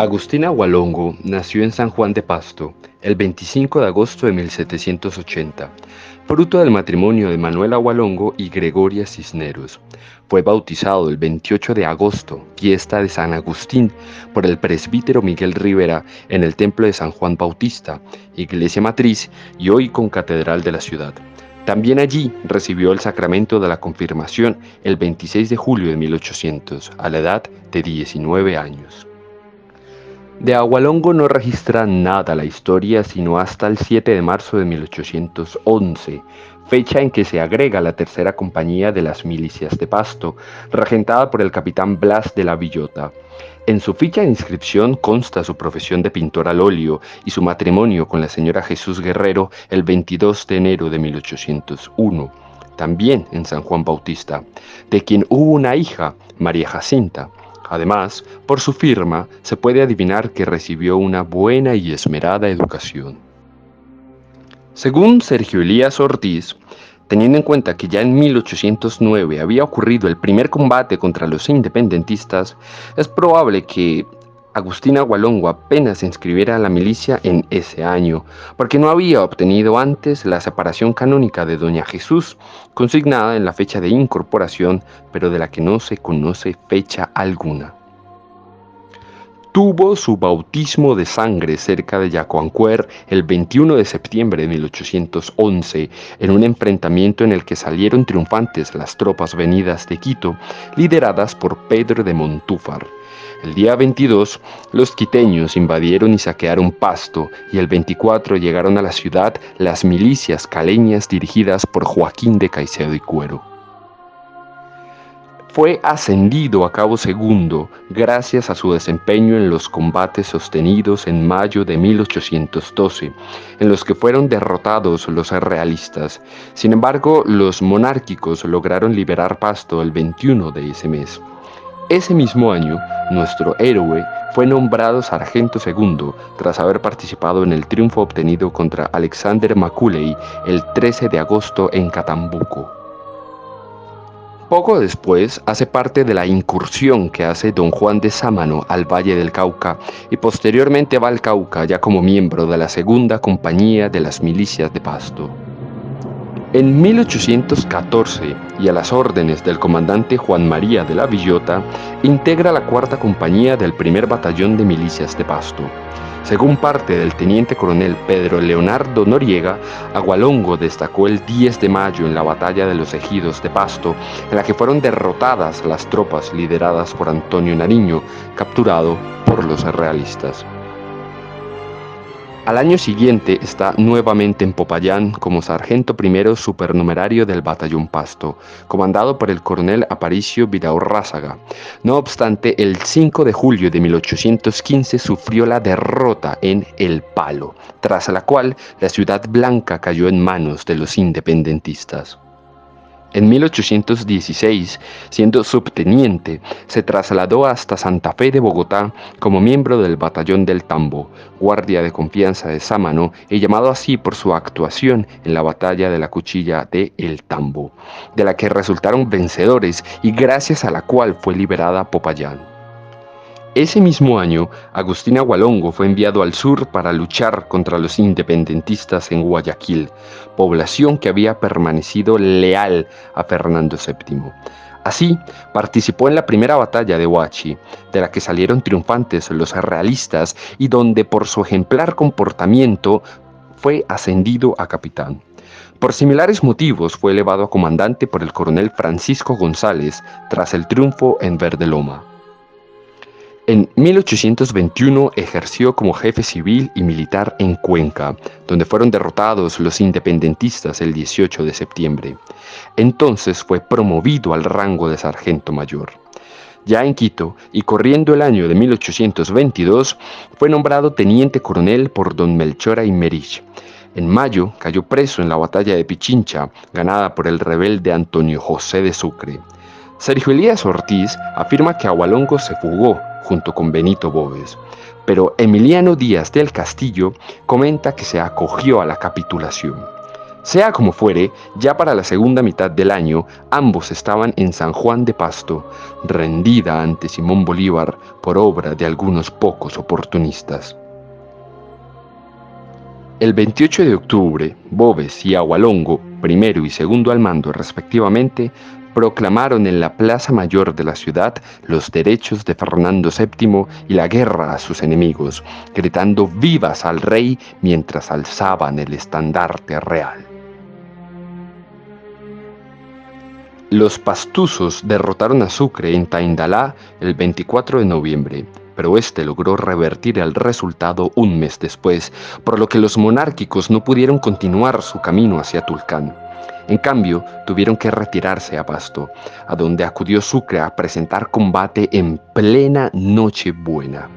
Agustín Agualongo nació en San Juan de Pasto el 25 de agosto de 1780, fruto del matrimonio de Manuel Agualongo y Gregoria Cisneros. Fue bautizado el 28 de agosto, fiesta de San Agustín, por el presbítero Miguel Rivera en el templo de San Juan Bautista, iglesia matriz y hoy concatedral de la ciudad. También allí recibió el sacramento de la confirmación el 26 de julio de 1800, a la edad de 19 años. De Agualongo no registra nada la historia sino hasta el 7 de marzo de 1811, fecha en que se agrega la tercera compañía de las milicias de Pasto, regentada por el capitán Blas de la Villota. En su ficha de inscripción consta su profesión de pintor al óleo y su matrimonio con la señora Jesús Guerrero el 22 de enero de 1801, también en San Juan Bautista, de quien hubo una hija, María Jacinta. Además, por su firma, se puede adivinar que recibió una buena y esmerada educación. Según Sergio Elías Ortiz, teniendo en cuenta que ya en 1809 había ocurrido el primer combate contra los independentistas, es probable que Agustín Agualongo apenas se inscribiera a la milicia en ese año, porque no había obtenido antes la separación canónica de Doña Jesús, consignada en la fecha de incorporación, pero de la que no se conoce fecha alguna. Tuvo su bautismo de sangre cerca de Yacoancuer el 21 de septiembre de 1811, en un enfrentamiento en el que salieron triunfantes las tropas venidas de Quito, lideradas por Pedro de Montúfar. El día 22, los quiteños invadieron y saquearon Pasto, y el 24 llegaron a la ciudad las milicias caleñas dirigidas por Joaquín de Caicedo y Cuero. Fue ascendido a cabo segundo gracias a su desempeño en los combates sostenidos en mayo de 1812, en los que fueron derrotados los realistas. Sin embargo, los monárquicos lograron liberar Pasto el 21 de ese mes. Ese mismo año, nuestro héroe fue nombrado sargento segundo tras haber participado en el triunfo obtenido contra Alexander Macaulay el 13 de agosto en Catambuco. Poco después hace parte de la incursión que hace don Juan de Sámano al Valle del Cauca y posteriormente va al Cauca ya como miembro de la segunda compañía de las milicias de Pasto. En 1814, y a las órdenes del comandante Juan María de la Villota, integra la cuarta compañía del primer batallón de milicias de Pasto. Según parte del teniente coronel Pedro Leonardo Noriega, Agualongo destacó el 10 de mayo en la batalla de los Ejidos de Pasto, en la que fueron derrotadas las tropas lideradas por Antonio Nariño, capturado por los realistas. Al año siguiente está nuevamente en Popayán como sargento primero supernumerario del batallón Pasto, comandado por el coronel Aparicio Vidaurrázaga. No obstante, el 5 de julio de 1815 sufrió la derrota en El Palo, tras la cual la Ciudad Blanca cayó en manos de los independentistas. En 1816, siendo subteniente, se trasladó hasta Santa Fe de Bogotá como miembro del Batallón del Tambo, guardia de confianza de Sámano y llamado así por su actuación en la batalla de la Cuchilla de El Tambo, de la que resultaron vencedores y gracias a la cual fue liberada Popayán. Ese mismo año, Agustín Agualongo fue enviado al sur para luchar contra los independentistas en Guayaquil, población que había permanecido leal a Fernando VII. Así, participó en la primera batalla de Huachi, de la que salieron triunfantes los realistas y donde por su ejemplar comportamiento fue ascendido a capitán. Por similares motivos fue elevado a comandante por el coronel Francisco González tras el triunfo en Verdeloma. En 1821 ejerció como jefe civil y militar en Cuenca, donde fueron derrotados los independentistas el 18 de septiembre. Entonces fue promovido al rango de sargento mayor. Ya en Quito, y corriendo el año de 1822, fue nombrado teniente coronel por don Melchor Aymerich. En mayo cayó preso en la batalla de Pichincha, ganada por el rebelde Antonio José de Sucre. Sergio Elías Ortiz afirma que Agualongo se fugó junto con Benito Boves, pero Emiliano Díaz del Castillo comenta que se acogió a la capitulación. Sea como fuere, ya para la segunda mitad del año, ambos estaban en San Juan de Pasto, rendida ante Simón Bolívar por obra de algunos pocos oportunistas. El 28 de octubre, Boves y Agualongo, primero y segundo al mando respectivamente, proclamaron en la Plaza Mayor de la ciudad los derechos de Fernando VII y la guerra a sus enemigos, gritando vivas al rey mientras alzaban el estandarte real. Los pastusos derrotaron a Sucre en Taindalá el 24 de noviembre, pero este logró revertir el resultado un mes después, por lo que los monárquicos no pudieron continuar su camino hacia Tulcán. En cambio, tuvieron que retirarse a Pasto, a donde acudió Sucre a presentar combate en plena Nochebuena.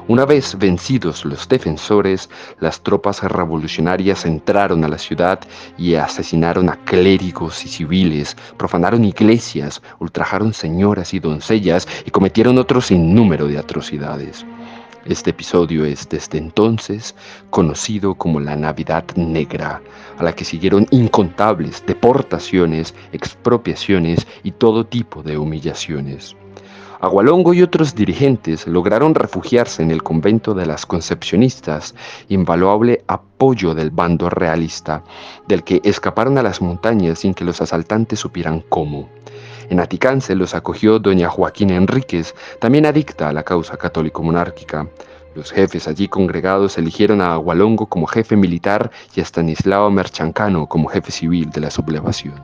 Una vez vencidos los defensores, las tropas revolucionarias entraron a la ciudad y asesinaron a clérigos y civiles, profanaron iglesias, ultrajaron señoras y doncellas y cometieron otro sinnúmero de atrocidades. Este episodio es desde entonces conocido como la Navidad Negra, a la que siguieron incontables deportaciones, expropiaciones y todo tipo de humillaciones. Agualongo y otros dirigentes lograron refugiarse en el convento de las Concepcionistas, invaluable apoyo del bando realista, del que escaparon a las montañas sin que los asaltantes supieran cómo. En Aticance los acogió doña Joaquina Enríquez, también adicta a la causa católico-monárquica. Los jefes allí congregados eligieron a Agualongo como jefe militar y a Stanislao Merchancano como jefe civil de la sublevación.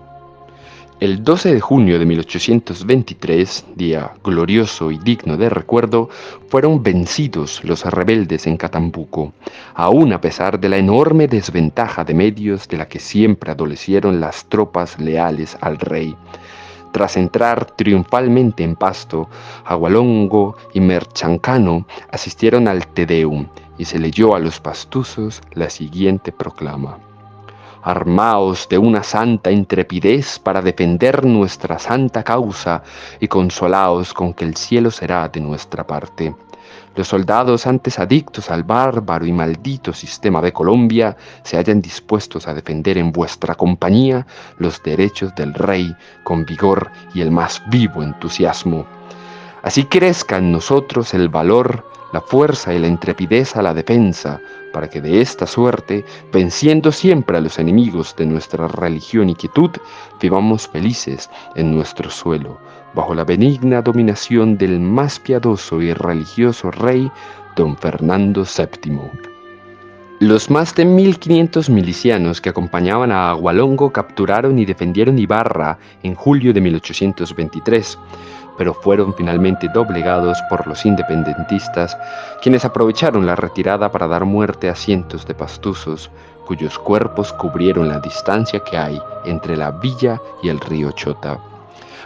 El 12 de junio de 1823, día glorioso y digno de recuerdo, fueron vencidos los rebeldes en Catambuco, aún a pesar de la enorme desventaja de medios de la que siempre adolecieron las tropas leales al rey. Tras entrar triunfalmente en Pasto, Agualongo y Merchancano asistieron al Te Deum y se leyó a los pastusos la siguiente proclama: Armaos de una santa intrepidez para defender nuestra santa causa y consolaos con que el cielo será de nuestra parte. Los soldados antes adictos al bárbaro y maldito sistema de Colombia se hallan dispuestos a defender en vuestra compañía los derechos del rey con vigor y el más vivo entusiasmo. Así crezca en nosotros el valor, la fuerza y la intrepidez a la defensa, para que de esta suerte, venciendo siempre a los enemigos de nuestra religión y quietud, vivamos felices en nuestro suelo, bajo la benigna dominación del más piadoso y religioso rey, don Fernando VII. Los más de 1500 milicianos que acompañaban a Agualongo capturaron y defendieron Ibarra en julio de 1823, pero fueron finalmente doblegados por los independentistas, quienes aprovecharon la retirada para dar muerte a cientos de pastusos, cuyos cuerpos cubrieron la distancia que hay entre la villa y el río Chota.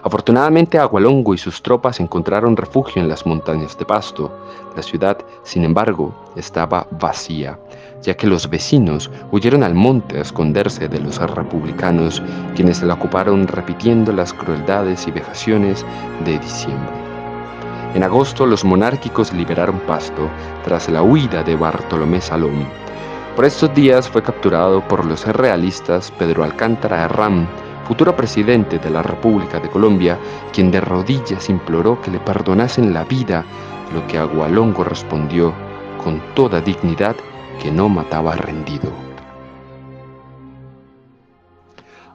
Afortunadamente, Agualongo y sus tropas encontraron refugio en las montañas de Pasto. La ciudad, sin embargo, estaba vacía, ya que los vecinos huyeron al monte a esconderse de los republicanos, quienes la ocuparon repitiendo las crueldades y vejaciones de diciembre. En agosto, los monárquicos liberaron Pasto tras la huida de Bartolomé Salom. Por estos días fue capturado por los realistas Pedro Alcántara Herrán, futuro presidente de la República de Colombia, quien de rodillas imploró que le perdonasen la vida, lo que Agualongo respondió con toda dignidad que no mataba rendido.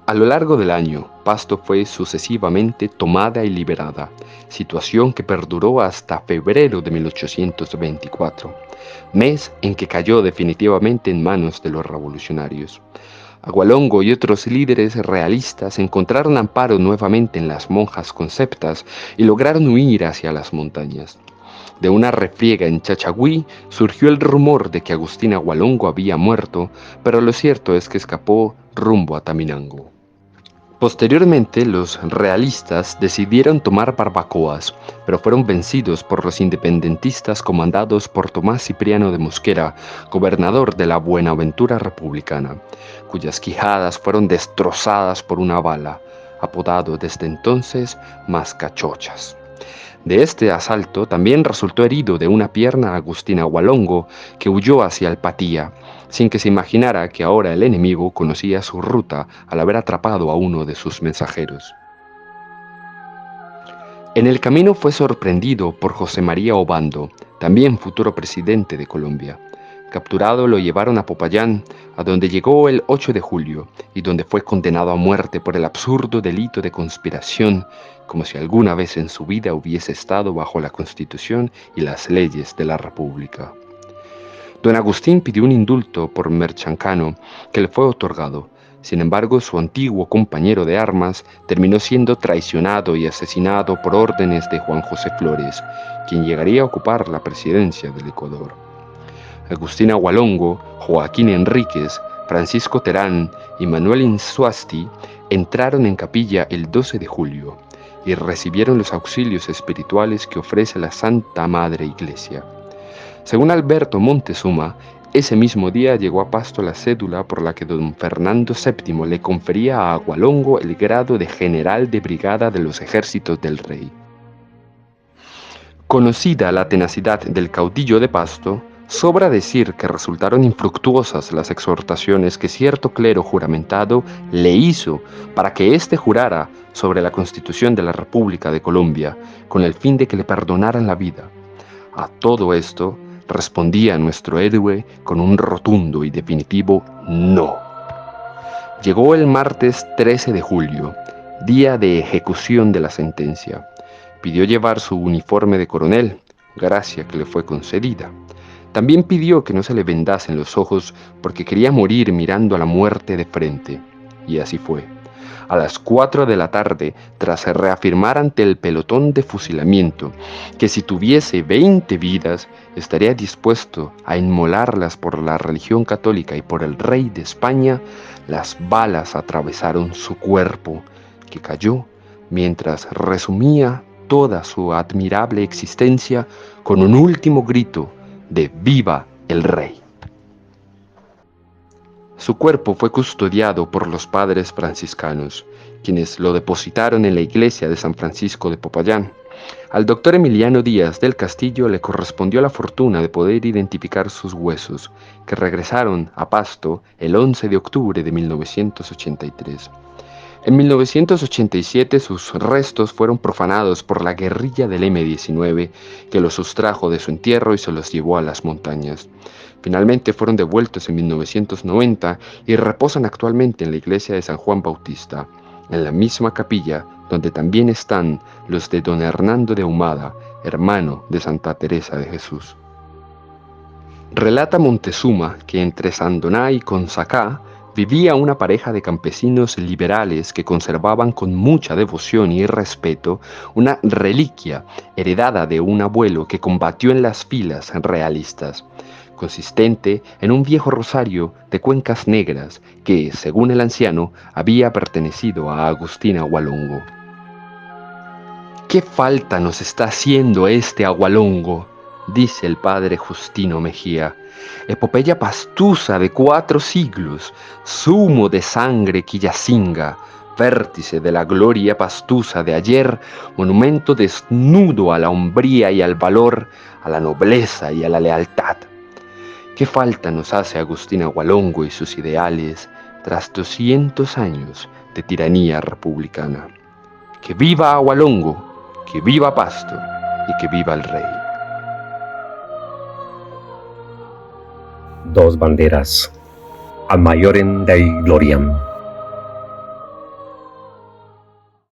A lo largo del año, Pasto fue sucesivamente tomada y liberada, situación que perduró hasta febrero de 1824, mes en que cayó definitivamente en manos de los revolucionarios. Agualongo y otros líderes realistas encontraron amparo nuevamente en las monjas conceptas y lograron huir hacia las montañas. De una refriega en Chachagüí surgió el rumor de que Agustín Agualongo había muerto, pero lo cierto es que escapó rumbo a Taminango. Posteriormente, los realistas decidieron tomar Barbacoas, pero fueron vencidos por los independentistas comandados por Tomás Cipriano de Mosquera, gobernador de la Buenaventura republicana, cuyas quijadas fueron destrozadas por una bala, apodado desde entonces Mascachochas. De este asalto también resultó herido de una pierna Agustín Agualongo, que huyó hacia el Patía, sin que se imaginara que ahora el enemigo conocía su ruta al haber atrapado a uno de sus mensajeros. En el camino fue sorprendido por José María Obando, también futuro presidente de Colombia. Capturado lo llevaron a Popayán, a donde llegó el 8 de julio y donde fue condenado a muerte por el absurdo delito de conspiración, como si alguna vez en su vida hubiese estado bajo la Constitución y las leyes de la República. Don Agustín pidió un indulto por Merchancano, que le fue otorgado. Sin embargo, su antiguo compañero de armas terminó siendo traicionado y asesinado por órdenes de Juan José Flores, quien llegaría a ocupar la presidencia del Ecuador. Agustín Agualongo, Joaquín Enríquez, Francisco Terán y Manuel Insuasti entraron en capilla el 12 de julio y recibieron los auxilios espirituales que ofrece la Santa Madre Iglesia. Según Alberto Montezuma, ese mismo día llegó a Pasto la cédula por la que don Fernando VII le confería a Agualongo el grado de general de brigada de los ejércitos del rey. Conocida la tenacidad del caudillo de Pasto, sobra decir que resultaron infructuosas las exhortaciones que cierto clero juramentado le hizo para que éste jurara sobre la Constitución de la República de Colombia, con el fin de que le perdonaran la vida. A todo esto respondía nuestro héroe con un rotundo y definitivo no. Llegó el martes 13 de julio, día de ejecución de la sentencia. Pidió llevar su uniforme de coronel, gracia que le fue concedida. También pidió que no se le vendasen los ojos porque quería morir mirando a la muerte de frente. Y así fue. A las 4 de la tarde, tras reafirmar ante el pelotón de fusilamiento que si tuviese 20 vidas, estaría dispuesto a inmolarlas por la religión católica y por el rey de España, las balas atravesaron su cuerpo, que cayó mientras resumía toda su admirable existencia con un último grito de ¡Viva el Rey! Su cuerpo fue custodiado por los padres franciscanos, quienes lo depositaron en la iglesia de San Francisco de Popayán. Al doctor Emiliano Díaz del Castillo le correspondió la fortuna de poder identificar sus huesos, que regresaron a Pasto el 11 de octubre de 1983. En 1987 sus restos fueron profanados por la guerrilla del M-19, que los sustrajo de su entierro y se los llevó a las montañas. Finalmente fueron devueltos en 1990 y reposan actualmente en la iglesia de San Juan Bautista, en la misma capilla donde también están los de don Hernando de Ahumada, hermano de Santa Teresa de Jesús. Relata Montezuma que entre Sandoná y Consacá vivía una pareja de campesinos liberales que conservaban con mucha devoción y respeto una reliquia heredada de un abuelo que combatió en las filas realistas, consistente en un viejo rosario de cuencas negras que, según el anciano, había pertenecido a Agustín Agualongo. ¿Qué falta nos está haciendo este Agualongo?, dice el padre Justino Mejía. Epopeya pastusa de 4 siglos, zumo de sangre quillacinga, vértice de la gloria pastusa de ayer, monumento desnudo a la hombría y al valor, a la nobleza y a la lealtad. ¿Qué falta nos hace Agustín Agualongo y sus ideales tras 200 años de tiranía republicana? ¡Que viva Agualongo! ¡Que viva Pasto! ¡Y que viva el rey! Dos banderas, ad maiorem Dei gloriam.